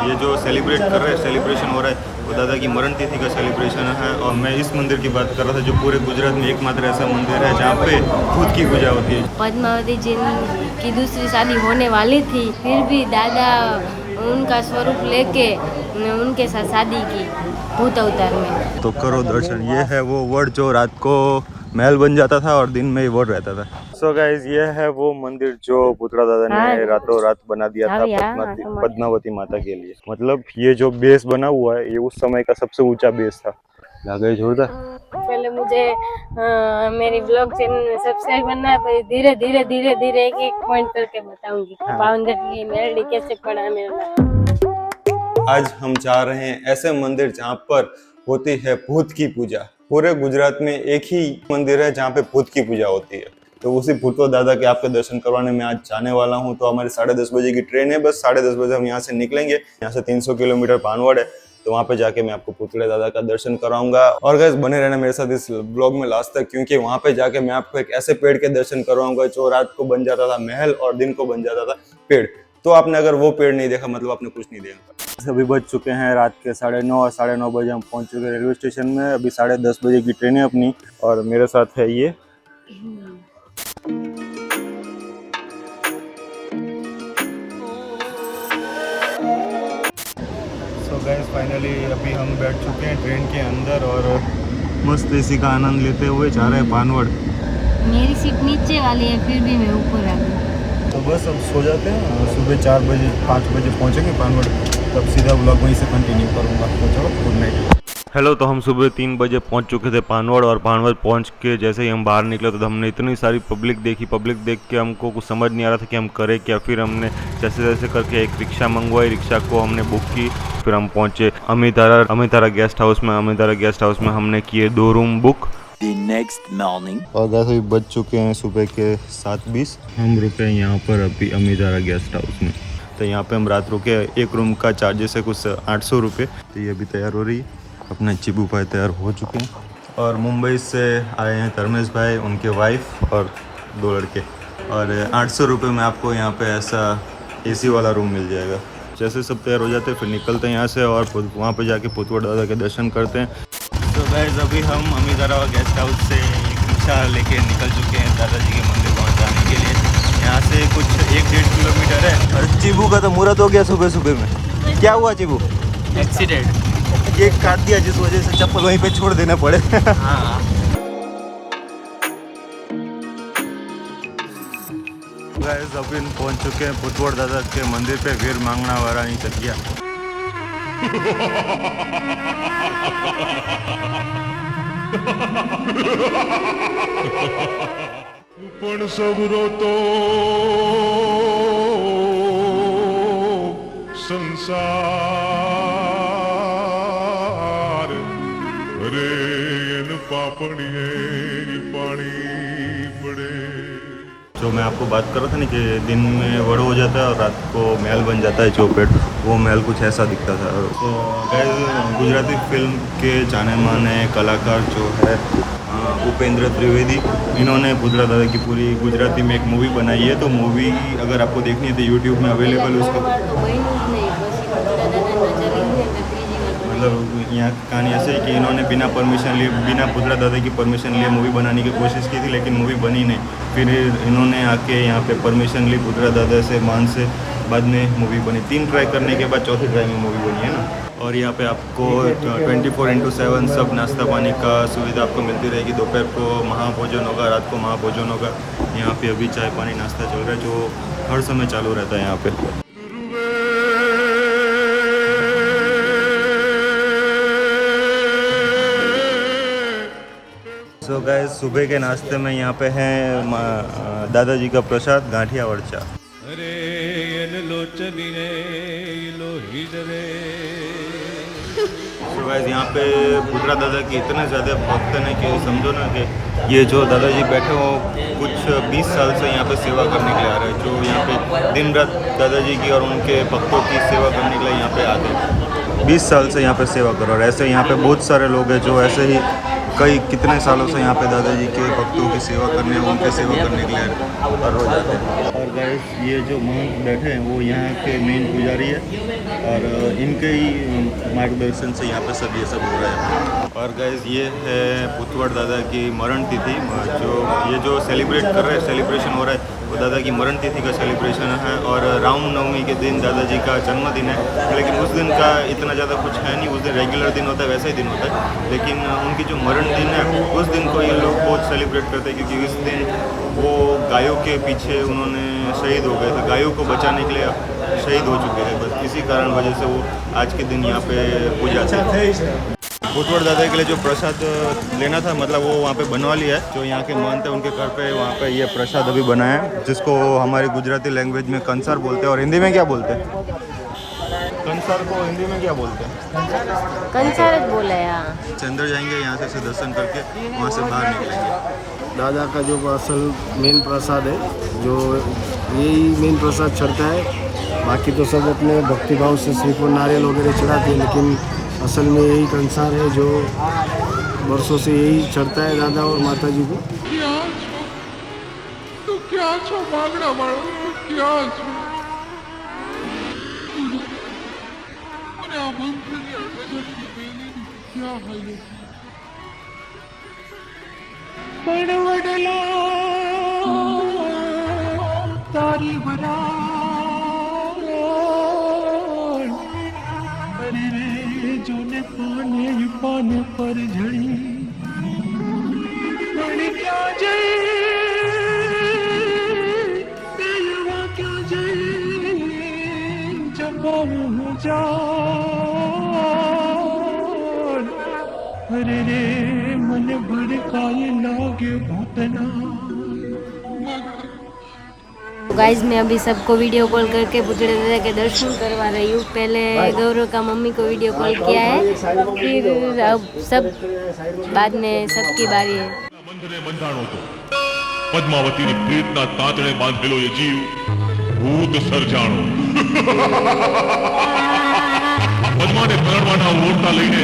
ये जो सेलिब्रेट कर रहे हैं, सेलिब्रेशन हो रहा है, वो दादा की मरण तिथि का सेलिब्रेशन है। और मैं इस मंदिर की बात कर रहा था जो पूरे गुजरात में एकमात्र ऐसा मंदिर है जहाँ पे भूत की पूजा होती है। पद्मावती जी की दूसरी शादी होने वाली थी, फिर भी दादा उनका स्वरूप लेके उनके साथ शादी की भूत अवतार में। तो करो दर्शन। ये है वो वर्ड जो रात को महल बन जाता था और दिन में ही वर्ड रहता था। सो गाइज, ये है वो मंदिर जो पुतला दादा ने रातों रात बना दिया था पद्मावती माता के लिए। मतलब ये जो बेस बना हुआ है, ये उस समय का सबसे ऊंचा बेस था। लगा जोरदार। पहले मुझे मेरी ब्लॉग चैनल में सब्सक्राइब करना है, फिर धीरे धीरे धीरे धीरे एक एक पॉइंट करके बताऊंगी पावनगढ़ की मेलडी कैसे पड़ा मेरा। आज हम जा रहे हैं ऐसे मंदिर जहाँ पर होती है भूत की पूजा। पूरे गुजरात में एक ही मंदिर है जहाँ पे भूत की पूजा होती है। तो उसी भूतवा दादा के आपके दर्शन करवाने में आज जाने वाला हूँ। तो हमारी 10:30 बजे की ट्रेन है, बस 10:30 बजे हम यहाँ से निकलेंगे। यहाँ से 300 किलोमीटर पानवड़ है, तो वहाँ पे जाके मैं आपको पुतले दादा का दर्शन कराऊंगा। और गाइस बने रहना मेरे साथ इस ब्लॉग में लास्ट तक, क्योंकि वहाँ पे जाके मैं आपको एक ऐसे पेड़ के दर्शन करवाऊंगा जो रात को बन जाता था महल और दिन को बन जाता था पेड़। तो आपने अगर वो पेड़ नहीं देखा मतलब आपने कुछ नहीं देखा। अभी बज चुके हैं रात के 9:30 और 9:30 बजे हम पहुंच चुके हैं रेलवे स्टेशन में। अभी 10:30 बजे की ट्रेन है अपनी, और मेरे साथ है ये। सो गाइस फाइनली अभी हम बैठ चुके हैं ट्रेन के अंदर और मस्त एसी का आनंद लेते हुए जा रहे हैं पानवड़। मेरी सीट नीचे वाली है, फिर भी मैं ऊपर आ गई। तो बस अब सो जाते हैं, सुबह 4 बजे 5 बजे पहुंचेंगे पानवड़, तब सीधा ब्लॉग वहीं से कंटिन्यू करूंगा। तो चलो गुड नाइट। हेलो, तो हम सुबह 3 बजे पहुंच चुके थे पानवड़, और पानवड़ पहुंच के जैसे ही हम बाहर निकले तो हमने इतनी सारी पब्लिक देखी। पब्लिक देख के हमको कुछ समझ नहीं आ रहा था कि हम करें क्या। फिर हमने जैसे जैसे करके एक रिक्शा मंगवाई, रिक्शा को हमने बुक की। फिर हम पहुंचे अमितारा गेस्ट हाउस में। अमितारा गेस्ट हाउस में हमने किए 2 room book. The next morning. और वैसे बज चुके हैं सुबह के 7:20। हम रुके हैं यहाँ पर अभी अमितारा गेस्ट हाउस में। तो यहाँ पे हम रात रुके। एक रूम का चार्जेस है कुछ 800 रुपये। तो ये अभी तैयार हो रही है, अपने चिबू भाई तैयार हो चुके हैं। और मुंबई से आए हैं धर्मेश भाई, उनके वाइफ और 2 लड़के। और 800 रुपये में आपको यहाँ पे ऐसा AC वाला रूम मिल जाएगा। जैसे सब तैयार हो जाते हैं फिर निकलते हैं यहाँ से और वहाँ पे जाके पुतवा दादा के दर्शन करते हैं। तो गाइस अभी हम अमितारा गेस्ट हाउस से एक रिक्शा लेके निकल चुके हैं दादाजी के मंदिर पहुँचाने के लिए। यहाँ से कुछ 1-1.5 किलोमीटर है। और चिबू का तो मुहूर्त हो गया सुबह सुबह में। क्या हुआ चिबू? एक्सीडेंट। ये काट दिया जिस वजह से चप्पल वहीं पे छोड़ देना पड़े। हाँ। गाइस अभी पहुंच चुके हैं पुतवा दादा के मंदिर पे, वीर मांगना वाला नहीं चल गया। पण सबरो तो संसार रे इन पापड़िए पानी पड़े। जो मैं आपको बात कर रहा था ना कि दिन में वड़ हो जाता है और रात को महल बन जाता है चौपेट, वो महल कुछ ऐसा दिखता था। तो गाइस गुजराती फिल्म के जाने माने कलाकार जो है उपेंद्र त्रिवेदी, इन्होंने पुतला दादा की पूरी गुजराती में एक मूवी बनाई है। तो मूवी अगर आपको देखनी है तो यूट्यूब में अवेलेबल है उसका। मतलब यहाँ कहानी ऐसे है कि इन्होंने बिना पुतला दादा की परमिशन लिए मूवी बनाने की कोशिश की थी, लेकिन मूवी बनी नहीं। फिर इन्होंने आके यहाँ पे परमिशन ली पुतला दादा से, मान से, बाद में मूवी बनी। 3 ट्राई करने के बाद चौथी ट्राई में मूवी बनी है ना। और यहाँ पे आपको 24x7 सब नाश्ता पानी का सुविधा आपको मिलती रहेगी। दोपहर को महाभोजन होगा, रात को महाभोजन होगा। यहाँ पे अभी चाय पानी नाश्ता चल रहा है जो हर समय चालू रहता है यहाँ पे। सो गाइस सुबह के नाश्ते में यहाँ पे हैं दादाजी का प्रसाद गांठिया वर्चा। अरे लोचनी रे लोही रे। सो गाइस यहाँ पे पुतला दादा की इतने ज़्यादा भक्त हैं कि समझो ना कि ये जो दादाजी बैठे हो कुछ 20 साल से यहाँ पे सेवा करने के लिए आ रहे हैं। जो यहाँ पे दिन रात दादाजी की और उनके भक्तों की सेवा करने के लिए यहाँ पे आते हैं। 20 साल से यहाँ पे सेवा करो। और ऐसे यहाँ पे बहुत सारे लोग हैं जो ऐसे ही कई कितने सालों से यहाँ पे दादाजी के भक्तों की सेवा करने, उनके सेवा करने के लिए हर रोज आते हैं। और गाइस ये जो महंत बैठे हैं वो यहाँ के मेन पुजारी है और इनके ही मार्गदर्शन से यहाँ पे सब ये सब हो रहा है। और गाइस ये है पुतवड़ दादा की मरण तिथि, जो सेलिब्रेट कर रहे हैं, सेलिब्रेशन हो रहा है वो दादा की मरण तिथि का सेलिब्रेशन है। और रामनवमी के दिन दादाजी का जन्मदिन है, लेकिन उस दिन का इतना ज़्यादा कुछ है नहीं, उस दिन रेगुलर दिन होता है वैसा ही दिन होता है, लेकिन उनकी जो मरण दिन है उस दिन को ये लोग बहुत सेलिब्रेट करते हैं, क्योंकि इस दिन वो गायों के पीछे उन्होंने शहीद हो गए थे, गायों को बचाने के लिए शहीद हो चुके थे, बस इसी कारण वजह से वो आज के दिन यहाँ पे पूजा थे। पुतवड़ दादा के लिए जो प्रसाद लेना था, मतलब वो वहाँ पे बनवा लिया है। जो यहाँ के महंत है उनके घर पे वहाँ पे ये प्रसाद अभी बना है, जिसको हमारी गुजराती लैंग्वेज में कंसार बोलते हैं। और हिंदी में क्या बोलते हैं? कंसार को हिंदी में क्या बोलते हैं? कंसार बोला यहाँ। अंदर जाएंगे यहाँ से दर्शन करके वहाँ से बाहर निकलेंगे। दादा का जो असल मेन प्रसाद है, जो यही मेन प्रसाद चढ़ता है। बाकी तो सब अपने भक्तिभाव से श्रीफल नारियल वगैरह चढ़ाते हैं, लेकिन असल में यही कंसार है जो वर्षों से यही चढ़ता है दादा और माता जी को। क्या छो मांगना वालों, क्या छो क्या है बड़वडला तारी बना जोने पाने पर झड़ी क्या जय क्या जय जब जा अरे रे मन भड़काए लागे भूतना। गाइज मैं अभी सबको वीडियो कॉल करके पुतड़े दादा के दर्शन करवा रही हूँ। पहले गौरव का मम्मी को वीडियो कॉल किया है, फिर अब सब बाद में सबकी बारी है। બંધને બંધાણો તો પદ્માવતીની પ્રીતના તાંતણે બાંધેલો એ જીવ ભૂત સર્જાણો પદ્માને પરણવાના ઓરતા લઈને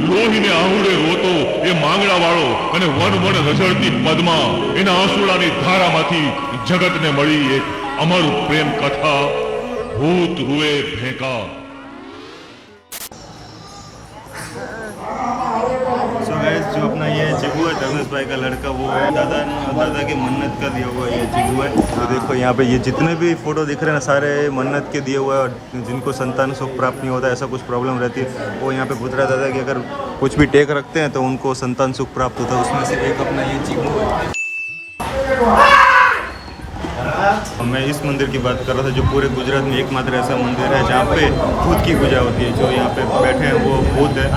લોહીને આહુડે રોતો એ માંગણા વાળો અને વન વન રઝળતી પદ્મા એના આંસુડાની ધારામાંથી જગતને મળી એક અમર પ્રેમ કથા ભૂત રૂએ ભેંકા। जो अपना ये चिगू है धर्मेश भाई का लड़का, वो दादा की मन्नत का दिया हुआ ये चिगू है। तो देखो यहाँ पे ये जितने भी फोटो दिख रहे हैं ना, सारे मन्नत के दिए हुए हैं। और जिनको संतान सुख प्राप्त नहीं होता, ऐसा कुछ प्रॉब्लम रहती है, वो यहाँ पे पुतड़ा दादा की अगर कुछ भी टेक रखते हैं तो उनको संतान सुख प्राप्त होता है। उसमें से एक अपना ये चिगू है। मैं इस मंदिर की बात कर रहा था, जो पूरे गुजरात में एकमात्र ऐसा मंदिर है जहाँ पे भूत की पूजा होती है। जो यहाँ पे बैठे हैं वो भूत है।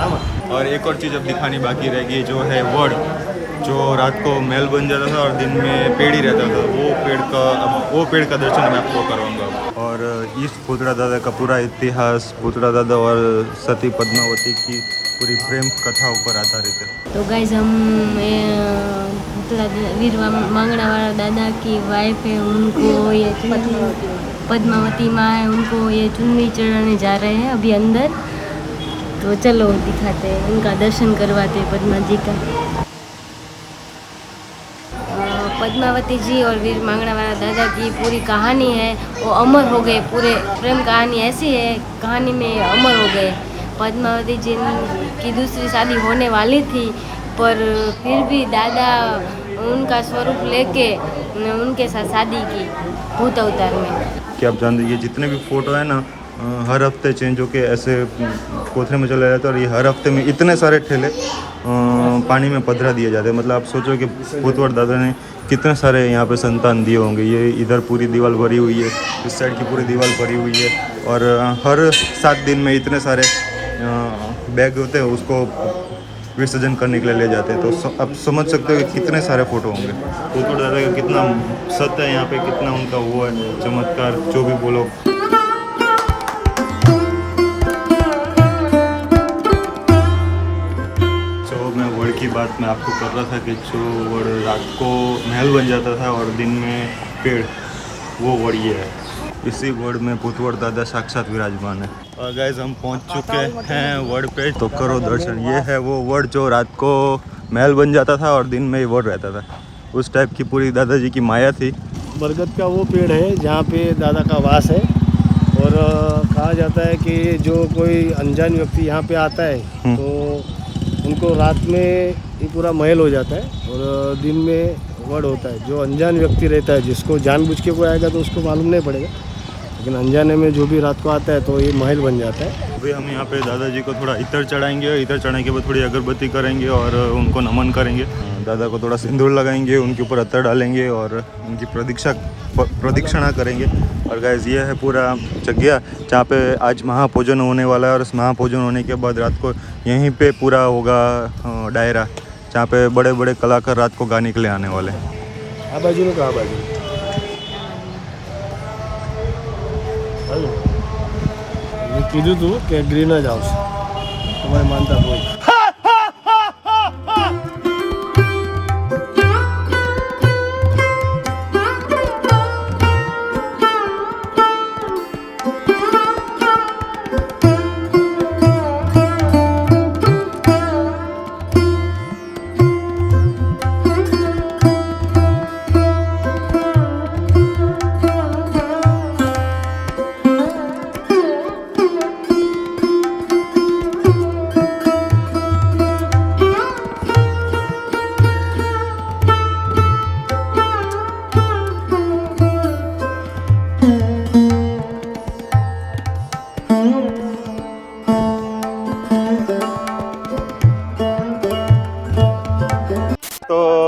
और एक और चीज़ अब दिखानी बाकी रहेगी, जो है वड़, जो रात को महल बन जाता था और दिन में पेड़ ही रहता था, वो पेड़ का दर्शन मैं आपको करवाऊंगा। और इस पुतड़ा दादा का पूरा इतिहास, पुतड़ा दादा और सती पद्मावती की पूरी प्रेम कथा ऊपर आधारित है। तो गाइज हम वीर मांगड़ा वाला दादा की वाइफ है, उनको ये पद्मावती माँ है, उनको ये चुनरी चढ़ाने जा रहे हैं अभी अंदर। तो चलो दिखाते हैं, उनका दर्शन करवाते हैं पद्मा जी का। पद्मावती जी और वीर मांगड़ा वाला दादा की पूरी कहानी है, वो अमर हो गए। पूरे प्रेम कहानी ऐसी है, कहानी में अमर हो गए। पद्मावती जी की दूसरी शादी होने वाली थी, पर फिर भी दादा उनका स्वरूप लेके उनके साथ शादी की भूत अवतार में। क्या आप जानते हैं, ये जितने भी फ़ोटो है ना, हर हफ्ते चेंज होके ऐसे कोथरे में चले जाते हैं। और ये हर हफ्ते में इतने सारे ठेले पानी में पधरा दिए जाते हैं। मतलब आप सोचो कि पुतवड़ दादा ने कितने सारे यहाँ पे संतान दिए होंगे। ये इधर पूरी दीवार भरी हुई है, इस साइड की पूरी दीवार भरी हुई है। और हर 7 दिन में इतने सारे बैग होते हैं, उसको विसर्जन करने के लिए ले जाते हैं। तो आप समझ सकते हो कि कितने सारे फ़ोटो होंगे। पुतवड़ दादा का कितना सत्य है यहाँ पे, कितना उनका वो है चमत्कार, जो भी बोलो। की बात मैं आपको कर रहा था कि जो वड़ रात को महल बन जाता था और दिन में पेड़, वो वड़ ये है। इसी वड़ में पुतवड़ दादा साक्षात विराजमान है। और गाइस हम पहुंच चुके हैं वड़ पे, तो करो दर्शन। ये है वो वड़ जो रात को महल बन जाता था और दिन में ही वो रहता था। उस टाइप की पूरी दादाजी की माया थी। बरगद का वो पेड़ है जहाँ पे दादा का वास है, और कहा जाता है कि जो कोई अनजान व्यक्ति यहाँ पे आता है तो उनको रात में ये पूरा महल हो जाता है और दिन में वड़ होता है। जो अनजान व्यक्ति रहता है, जिसको जानबूझ के कोई आएगा तो उसको मालूम नहीं पड़ेगा, लेकिन अनजाने में जो भी रात को आता है तो ये महल बन जाता है। अभी हम यहाँ पे दादाजी को थोड़ा इतर चढ़ाएंगे, इतर चढ़ाने के बाद थोड़ी अगरबत्ती करेंगे और उनको नमन करेंगे। दादा को थोड़ा सिंदूर लगाएंगे, उनके ऊपर अत्तर डालेंगे और उनकी प्रदक्षिणा करेंगे। और गाइस ये है पूरा जगह जहाँ पे आज महापूजन होने वाला है, और इस महापूजन होने के बाद रात को यहीं पे पूरा होगा डायरा, जहाँ पे बड़े बड़े कलाकार रात को गाने के लिए आने वाले हैं। आ बाजू कहाँ बाजू कीधु तू के ग्रीनहाउस हाउस तुम्हारे मानता कोई।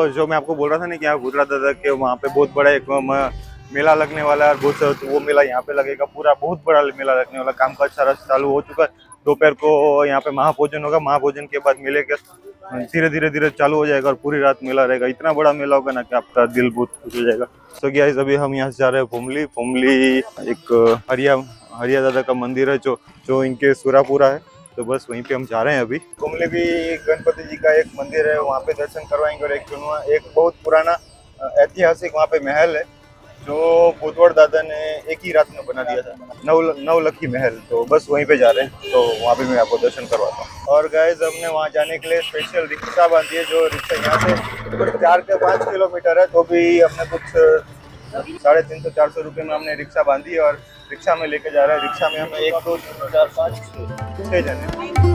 जो मैं आपको बोल रहा था ना कि यहाँ भूतड़ा दादा के वहाँ पे बहुत बड़ा एक मेला लगने वाला है, और बहुत वो मेला यहाँ पे लगेगा, पूरा बहुत बड़ा मेला लगने वाला। काम काज सारा चालू हो चुका है। दोपहर को यहाँ पे महाभोजन होगा, महाभोजन के बाद मेले के धीरे धीरे चालू हो जाएगा और पूरी रात मेला रहेगा। इतना बड़ा मेला होगा ना कि आपका दिल बहुत खुश हो जाएगा। तो गाइस अभी हम यहाँ से जा रहे हैं फुमली एक हरिया दादा का मंदिर है जो इनके सुरापुरा है, तो बस वहीं पे हम जा रहे हैं। अभी फुमली भी गणपति जी का एक मंदिर है, वहाँ पे दर्शन करवाएंगे। और एक बहुत पुराना ऐतिहासिक वहाँ पे महल है जो भूतवड़ दादा ने एक ही रात में बना दिया था, नवलखी महल। तो बस वहीं पे जा रहे हैं, तो वहाँ पे मैं आपको दर्शन करवाता हूँ। और गाइस हमने वहाँ जाने के लिए स्पेशल रिक्शा बांधी है, जो रिक्शा यहाँ से 4 से 5 किलोमीटर है, तो भी हमने कुछ 350-400 रुपये में हमने रिक्शा बांधी है और रिक्शा में लेके जा रहे हैं। रिक्शा में हमें 1 2 3 4 5 6 जने।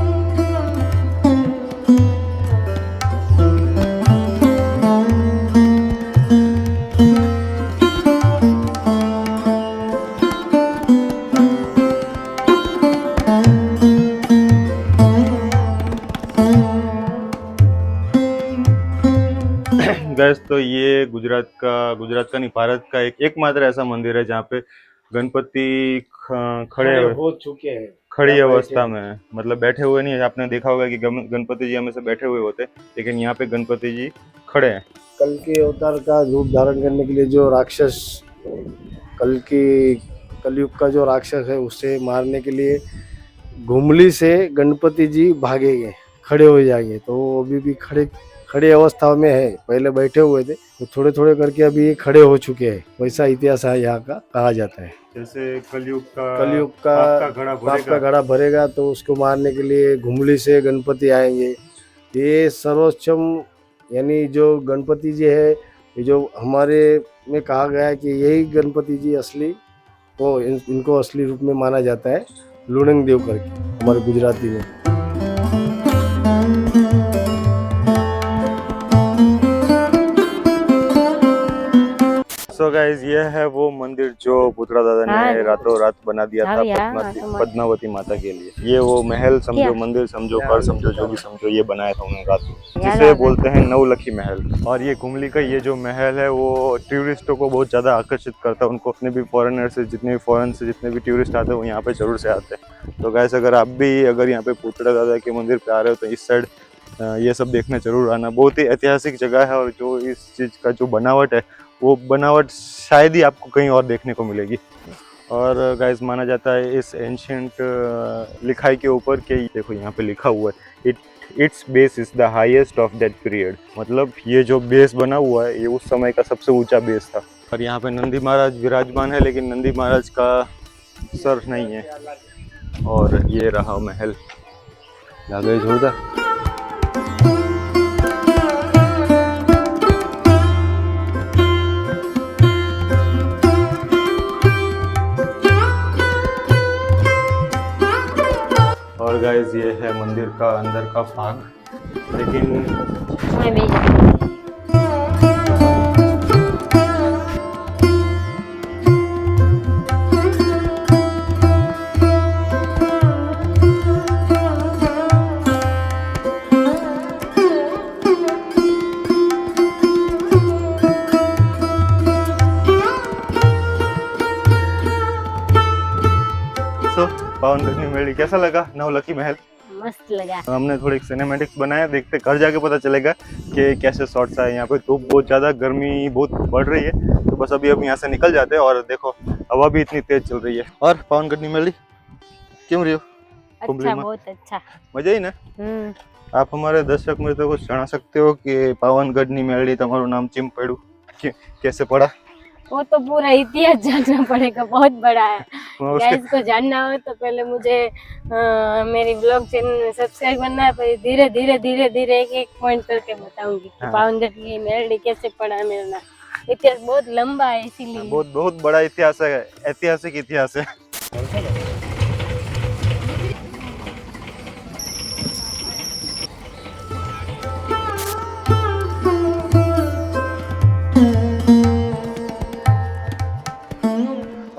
गैस तो ये गुजरात का नहीं, भारत का एकमात्र ऐसा मंदिर है जहाँ पे गणपति खड़े हो चुके हैं, खड़ी अवस्था में, मतलब बैठे हुए नहीं है। आपने देखा होगा कि गणपति जी हमेशा बैठे हुए होते, लेकिन यहाँ पे गणपति जी खड़े हैं। कल के अवतार का रूप धारण करने के लिए जो राक्षस, कलयुग का जो राक्षस है, उसे मारने के लिए घुमली से गणपति जी भागेंगे, खड़े हो जाएंगे। तो अभी भी खड़े अवस्था में है, पहले बैठे हुए थे, तो थोड़े थोड़े करके अभी खड़े हो चुके हैं। वैसा इतिहास है यहाँ का, कहा जाता है। जैसे कलयुग का पाप का घड़ा भरेगा तो उसको मारने के लिए घुमली से गणपति आएंगे। ये सर्वोच्चम यानी जो गणपति जी है, ये जो हमारे में कहा गया है कि यही गणपति जी असली को इनको असली रूप में माना जाता है, लुणंग देव करके हमारे गुजराती में। सो गाइस ये है वो मंदिर जो भूतड़ा दादा ने रातों रात बना दिया था पद्मावती माता के लिए। ये वो महल समझो, मंदिर समझो, घर समझो, जो भी समझो, ये बनाया था उन्होंने रात में, जिसे बोलते हैं नवलखी महल। और ये घुमली का ये जो महल है वो टूरिस्टों को बहुत ज्यादा आकर्षित करता है। उनको अपने भी फॉरेनर से जितने भी टूरिस्ट आते हैं वो यहाँ पे जरूर से आते हैं। तो गाइस अगर आप भी यहाँ पे भूतड़ा दादा के मंदिर पे आ रहे हो तो इस साइड ये सब देखने जरूर आना। बहुत ही ऐतिहासिक जगह है, और जो इस चीज का जो बनावट है वो बनावट शायद ही आपको कहीं और देखने को मिलेगी। और गाइस माना जाता है इस एंशिएंट लिखाई के ऊपर कि देखो यहाँ पे लिखा हुआ है it's base is the highest of that period, मतलब ये जो बेस बना हुआ है ये उस समय का सबसे ऊंचा बेस था। और यहाँ पे नंदी महाराज विराजमान है, लेकिन नंदी महाराज का सर नहीं है। और ये रहा महल, जोरदार। और गाइस ये है मंदिर का अंदर का भाग, लेकिन मैं भी जाऊँ। पावनगढ़ी मेली कैसा लगा? नवलखी महल मस्त लगा। हमने थोड़ी सिनेमैटिक्स बनाया, देखते घर जाके पता चलेगा कि कैसे शॉट्स आए। यहाँ पे धूप बहुत ज़्यादा, गर्मी बहुत बढ़ रही है, तो बस अभी हम यहाँ से निकल जाते हैं। और देखो हवा भी इतनी तेज चल रही है। और पावनगढ़ी मेली क्यों रही हो? अच्छा, बहुत अच्छा। मजा ही ना। आप हमारे दर्शक मित्रों को जाना सकते हो कि पावनगढ़ी मेली તમારું નામ ચીમ પડ્યું, कैसे पड़ा? वो तो पूरा इतिहास जानना पड़ेगा, बहुत बड़ा है। गाइस को जानना हो तो पहले मुझे मेरी ब्लॉग चैनल में सब्सक्राइब करना है, फिर धीरे धीरे धीरे धीरे एक एक पॉइंट करके बताऊंगी कि पावनगढ़ी मेली कैसे पड़ा मेरा नाम। इतिहास बहुत लंबा है, इसीलिए बहुत बहुत बड़ा इतिहास है, ऐतिहासिक इतिहास है।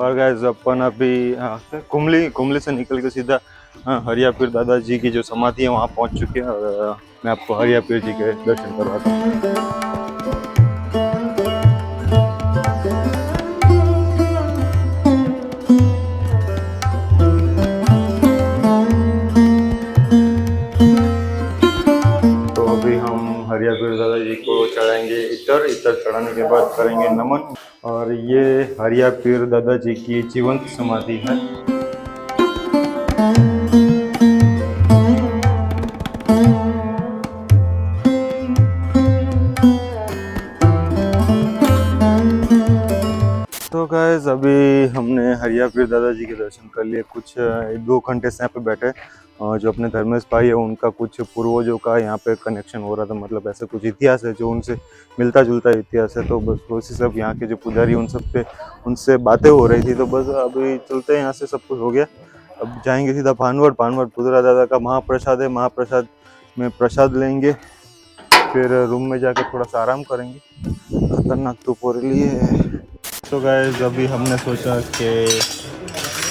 और गाइस अपन अभी कुमली से निकल के सीधा हरिया पीर दादाजी की जो समाधि है वहाँ पहुँच चुके हैं। और मैं आपको हरिया पीर जी के दर्शन करवाता हूँ। तो अभी हम हरिया पीर दादाजी को चढ़ाएंगे इतर चढ़ाने के बाद करेंगे नमन। और ये हरिया पीर दादाजी की जीवंत समाधि है। तो गाइस अभी हमने हरिया पीर दादाजी के दर्शन कर लिए। कुछ 1-2 घंटे से यहाँ पे बैठे, जो अपने धर्मेश भाई है उनका कुछ पूर्वजों का यहाँ पे कनेक्शन हो रहा था, मतलब ऐसा कुछ इतिहास है जो उनसे मिलता जुलता इतिहास है। तो बस उसी सब यहाँ के जो पुजारी उनसे बातें हो रही थी। तो बस अभी चलते हैं यहाँ से, सब कुछ हो गया। अब जाएंगे सीधा भानवड़ पुदरा दादा का महाप्रसाद है, महाप्रसाद में प्रसाद लेंगे, फिर रूम में जाके थोड़ा सा आराम करेंगे। खतरनाक धूप हो रही है। तो गाइस अभी हमने सोचा कि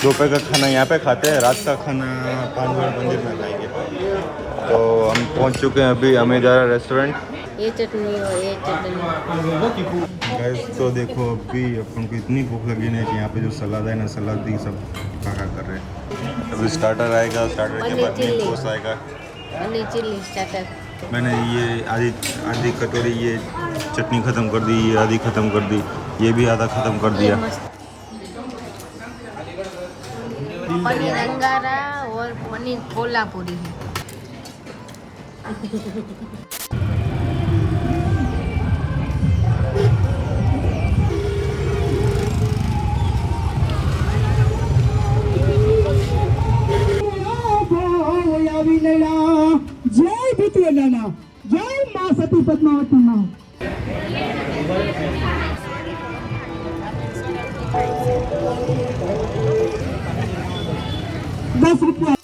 दोपहर का खाना यहाँ पे खाते हैं, रात का खाना भानवड़ मंदिर में खाएंगे। तो हम पहुँच चुके हैं अभी अमेदारा रेस्टोरेंट। ये चटनी और ये चटनी। गाइस तो देखो अभी अपन को इतनी भूख लगी है कि यहाँ पे जो सलाद है ना, सलाद भी सब खा कर रहे हैं। अभी स्टार्टर आएगा, स्टार्टर के बाद में कोर्स आएगा। Paneer chilli starter. मैंने ये आधी कटोरी ये चटनी ख़त्म कर दी, ये आधी ख़त्म कर दी, ये भी आधा ख़त्म कर दिया। पनीर अंगारा और पनीर कोल्हापुरी है। जय भितुअलाना, जय माँ सती पद्मावती माँ। 10 रुपया।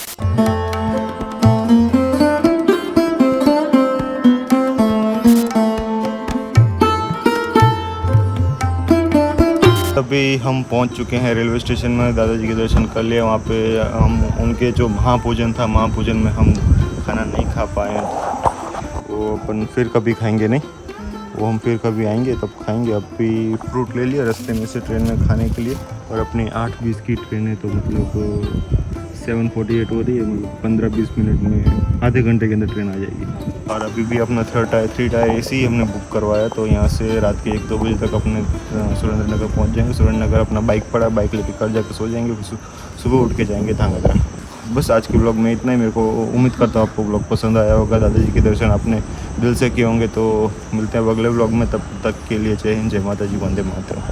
अभी हम पहुंच चुके हैं रेलवे स्टेशन में, दादाजी के दर्शन कर लिए। वहाँ पे हम उनके जो महापूजन था, महापूजन में हम खाना नहीं खा पाए, वो अपन फिर कभी खाएंगे नहीं, वो हम फिर कभी आएंगे तब खाएंगे। अभी फ्रूट ले लिया रास्ते में से ट्रेन में खाने के लिए। और अपनी 8:20 की ट्रेन है, तो मतलब 7:48 हो रही है, मतलब 15-20 मिनट में, आधे घंटे के अंदर ट्रेन आ जाएगी। और अभी भी अपना 3 टायर AC हमने बुक करवाया, तो यहाँ से रात के 1-2 बजे तक अपने सुरेंद्र नगर पहुँच जाएंगे। सुरेंद्र नगर अपना बाइक पड़ा, बाइक लेकर घर जाकर सो जाएंगे, सुबह उठ के जाएंगे धांगध्रा। बस आज के ब्लॉग में इतना ही। मेरे को उम्मीद करता हूँ आपको ब्लॉग पसंद आया होगा, दादाजी के दर्शन आपने दिल से किए होंगे। तो मिलते हैं अगले ब्लॉग में, तब तक के लिए जय हिंद, जय माता जी, वंदे मातरम।